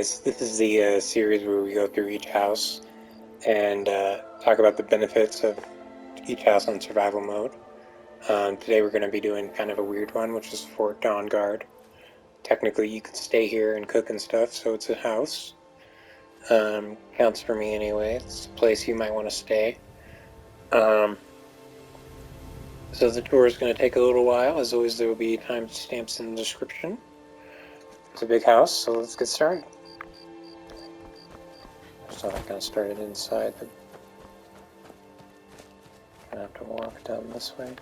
guys, this is the series where we go through each house and talk about the benefits of each house on survival mode. Today we're going to be doing kind of a weird one, which is Fort Dawnguard. Technically you can stay here and cook and stuff, so it's a house. Counts for me anyway, it's a place you might want to stay. So the tour is going to take a little while. As always, there will be timestamps in the description. It's a big house, so let's get started. So I kind of started inside, but I'm gonna have to walk down this way.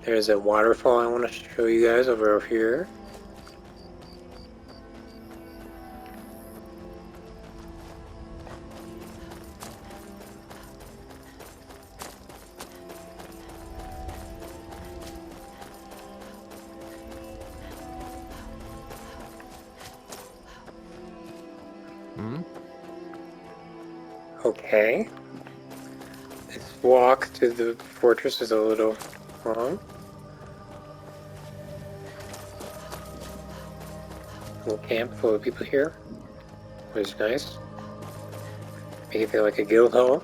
There's a waterfall I want to show you guys over here. Okay. This walk to the fortress is a little long. A little camp full of people here, which is nice. Make it feel like a guild hall.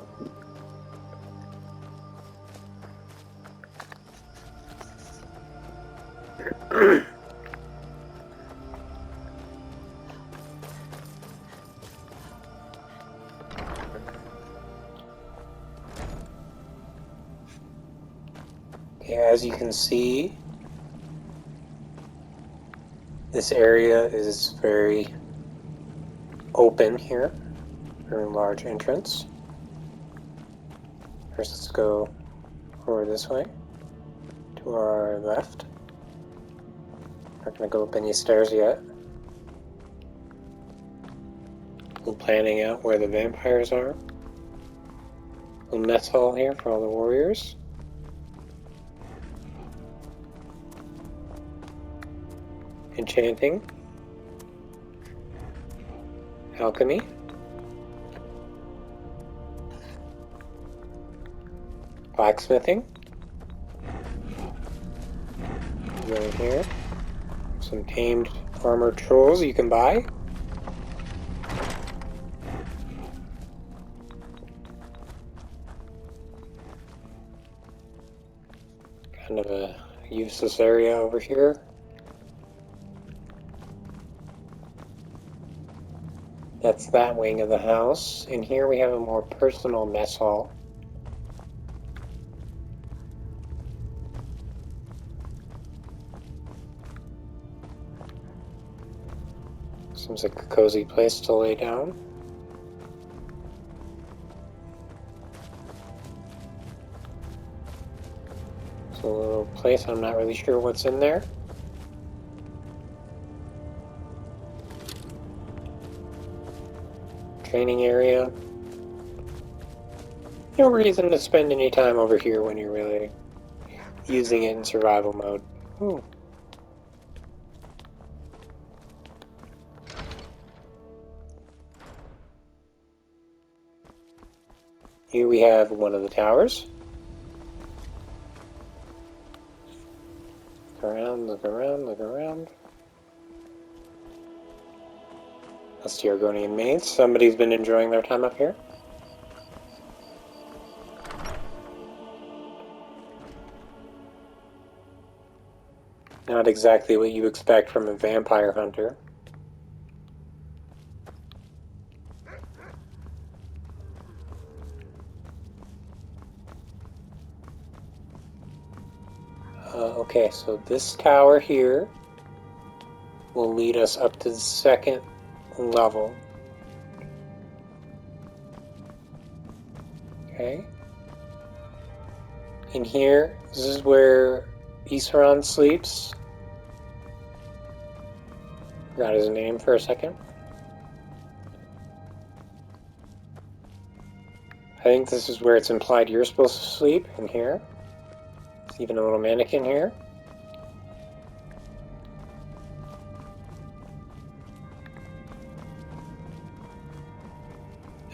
As you can see, this area is very open here. Very large entrance. First, let's go over this way to our left. Not gonna go up any stairs yet. I'm planning out where the vampires are. A little mess hall here for all the warriors. Enchanting, alchemy, blacksmithing, going here, some tamed armored trolls you can buy, kind of a useless area over here. That's that wing of the house. In here we have a more personal mess hall. Seems like a cozy place to lay down. It's a little place, I'm not really sure what's in there. Training area. No reason to spend any time over here when you're really using it in survival mode. Ooh. Here we have one of the towers. Look around, look around, look around. That's the Argonian Maze. Somebody's been enjoying their time up here. Not exactly what you expect from a vampire hunter. Okay, so this tower here will lead us up to the second level. Okay. In here, this is where Isran sleeps. Forgot his name for a second. I think this is where it's implied you're supposed to sleep, in here. There's even a little mannequin here.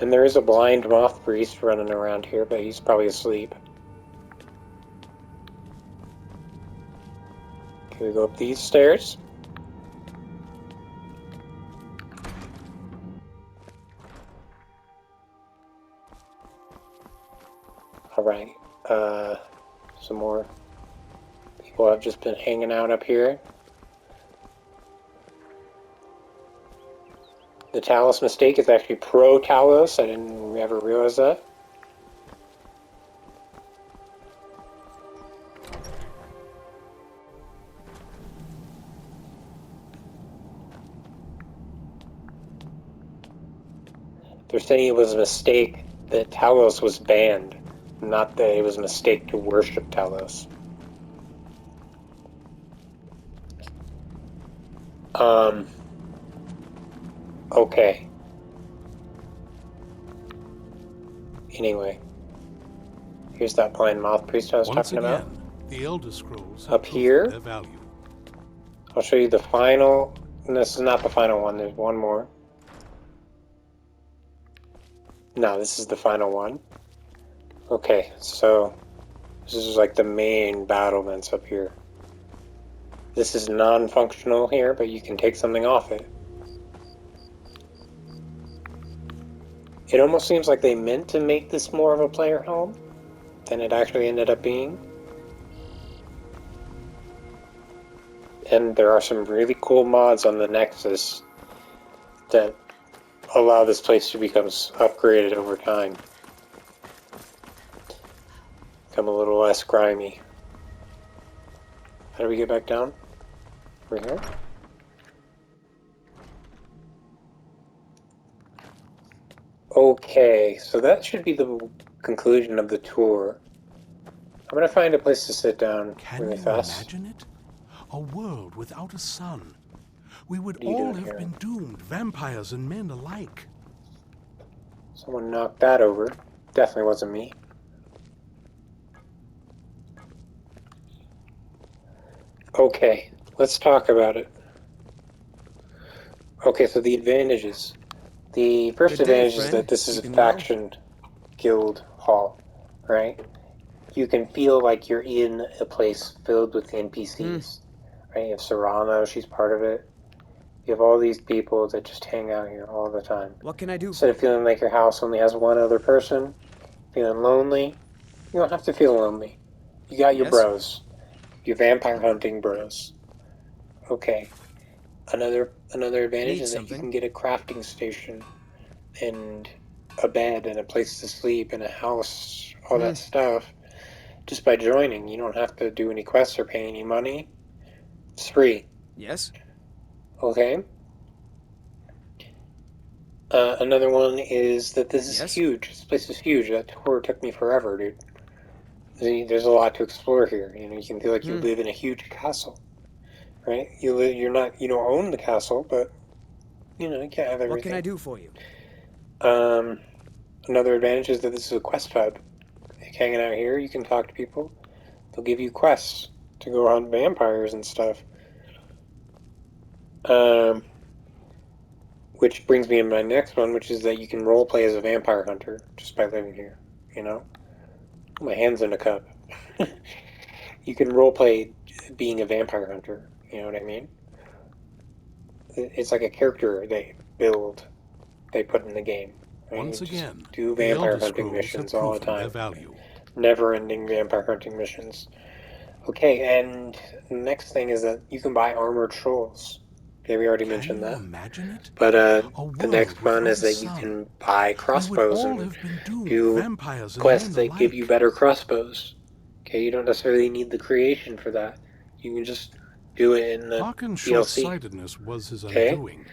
And there is a blind moth priest running around here, but he's probably asleep. Can we go up these stairs? Alright, some more people have just been hanging out up here. The Talos mistake is actually pro-Talos. I didn't ever realize that. They're saying it was a mistake that Talos was banned, not that it was a mistake to worship Talos. Okay. Anyway, here's that blind moth priest I was talking about. The Elder Scrolls Up here, their value. I'll show you the final. And this is not the final one. There's one more. No, this is the final one. Okay, so this is like the main battlements up here. This is non-functional here, but you can take something off it. It almost seems like they meant to make this more of a player home than it actually ended up being. And there are some really cool mods on the Nexus that allow this place to become upgraded over time. Become a little less grimy. How do we get back down? Over here? Okay, so that should be the conclusion of the tour. I'm gonna find a place to sit down really fast. Can you imagine it? A world without a sun. We would all have been doomed, vampires and men alike. Someone knocked that over. Definitely wasn't me. Okay, let's talk about it. Okay, so the advantages. The first advantage is that this is a faction guild hall, right? You can feel like you're in a place filled with NPCs, right? You have Serrano, she's part of it. You have all these people that just hang out here all the time. What can I do? Instead of feeling like your house only has one other person, feeling lonely, you don't have to feel lonely. You got your bros. Your vampire hunting bros. Okay. Another advantage is that you can get a crafting station and a bed and a place to sleep and a house, all that stuff, just by joining. You don't have to do any quests or pay any money. It's free. Yes. Okay. Another one is that this is huge. This place is huge. That tour took me forever, dude. There's a lot to explore here. You know, you can feel like you live in a huge castle, right? You don't own the castle, but you know, you can't have everything. What can I do for you? Another advantage is that this is a quest hub. Like hanging out here, you can talk to people. They'll give you quests to go hunt vampires and stuff. Which brings me to my next one, which is that you can roleplay as a vampire hunter just by living here, you know? My hand's in a cup. You can roleplay being a vampire hunter, you know what I mean? It's like a character they build, they put in the game. Right? Once again, do vampire hunting missions all the time. Never-ending vampire hunting missions. Okay, and the next thing is that you can buy armored trolls. Okay, we already mentioned that. Imagine it? But the next one is that you can buy crossbows and do quests that give you better crossbows. Okay, you don't necessarily need the creation for that. You can just do it in the Harkin's DLC. short-sightedness was his undoing.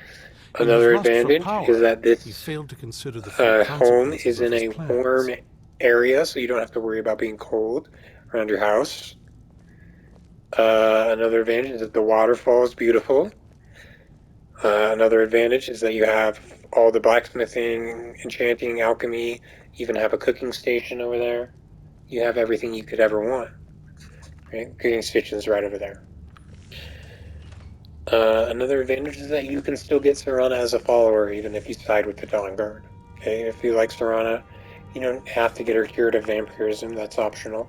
Another advantage is that this he failed to consider the home is in a warm area, so you don't have to worry about being cold around your house. Another advantage is that the waterfall is beautiful. Another advantage is that you have all the blacksmithing, enchanting, alchemy, you even have a cooking station over there. You have everything you could ever want. Right? Cooking station's right over there. Another advantage is that you can still get Serrana as a follower even if you side with the Dawnguard. Okay, if you like Serrana, you don't have to get her cured of vampirism, that's optional.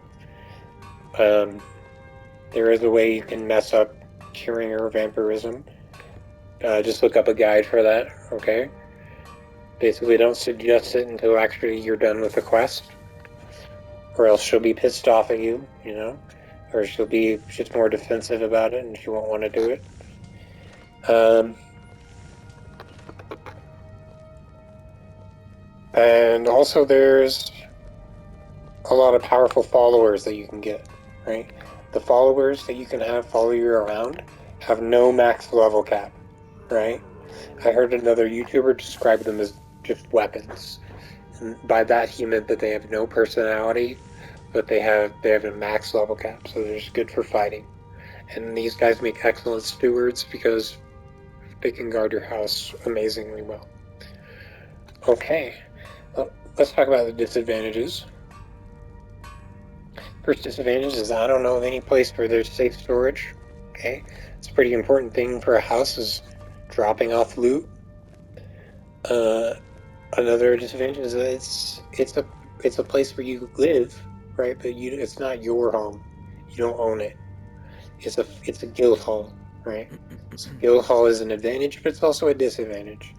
There is a way you can mess up curing your vampirism. Just look up a guide for that, okay? Basically, don't suggest it until actually you're done with the quest, or else she'll be pissed off at you, you know? Or she'll be just more defensive about it and she won't want to do it. And also there's a lot of powerful followers that you can get, right? The followers that you can have follow you around have no max level cap, right? I heard another YouTuber describe them as just weapons. And by that he meant that they have no personality, but they have a max level cap, so they're just good for fighting. And these guys make excellent stewards because they can guard your house amazingly well. Okay, well, let's talk about the disadvantages. First disadvantage is I don't know of any place where there's safe storage. Okay, it's a pretty important thing for a house is dropping off loot. Another disadvantage is that it's a place where you live, right? But it's not your home. You don't own it. It's a guild hall, right? So guild hall is an advantage, but it's also a disadvantage,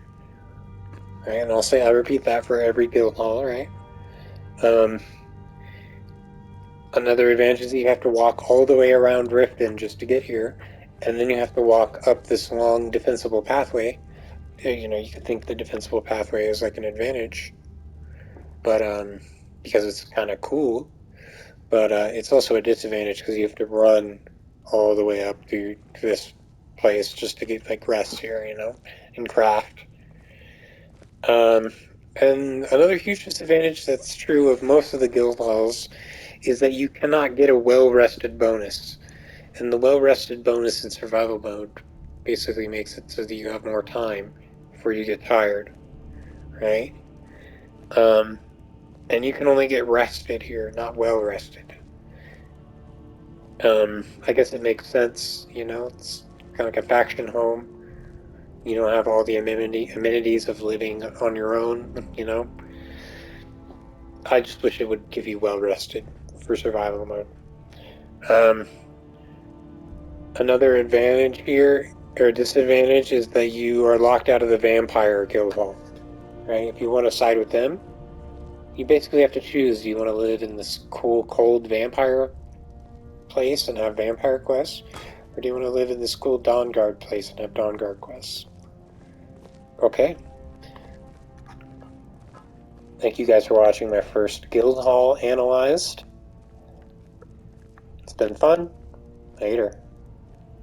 right? And I repeat that for every guild hall, right? Another advantage is that you have to walk all the way around Riften just to get here, and then you have to walk up this long defensible pathway. You know, you could think the defensible pathway is like an advantage, but because it's kind of cool, but it's also a disadvantage because you have to run all the way up to this place just to get like rest here, you know, and craft. And another huge disadvantage that's true of most of the guild halls is that you cannot get a well-rested bonus. And the well-rested bonus in survival mode basically makes it so that you have more time before you get tired, right? And you can only get rested here, not well-rested. I guess it makes sense, you know, it's kind of like a faction home. You don't have all the amenities of living on your own, you know? I just wish it would give you well-rested for survival mode. Another advantage here, or disadvantage, is that you are locked out of the vampire guild hall, right? If you want to side with them, you basically have to choose, do you want to live in this cool, cold vampire place and have vampire quests, or do you want to live in this cool Dawnguard place and have Dawnguard quests? Okay. Thank you guys for watching my first guild hall analyzed. It's been fun. Later.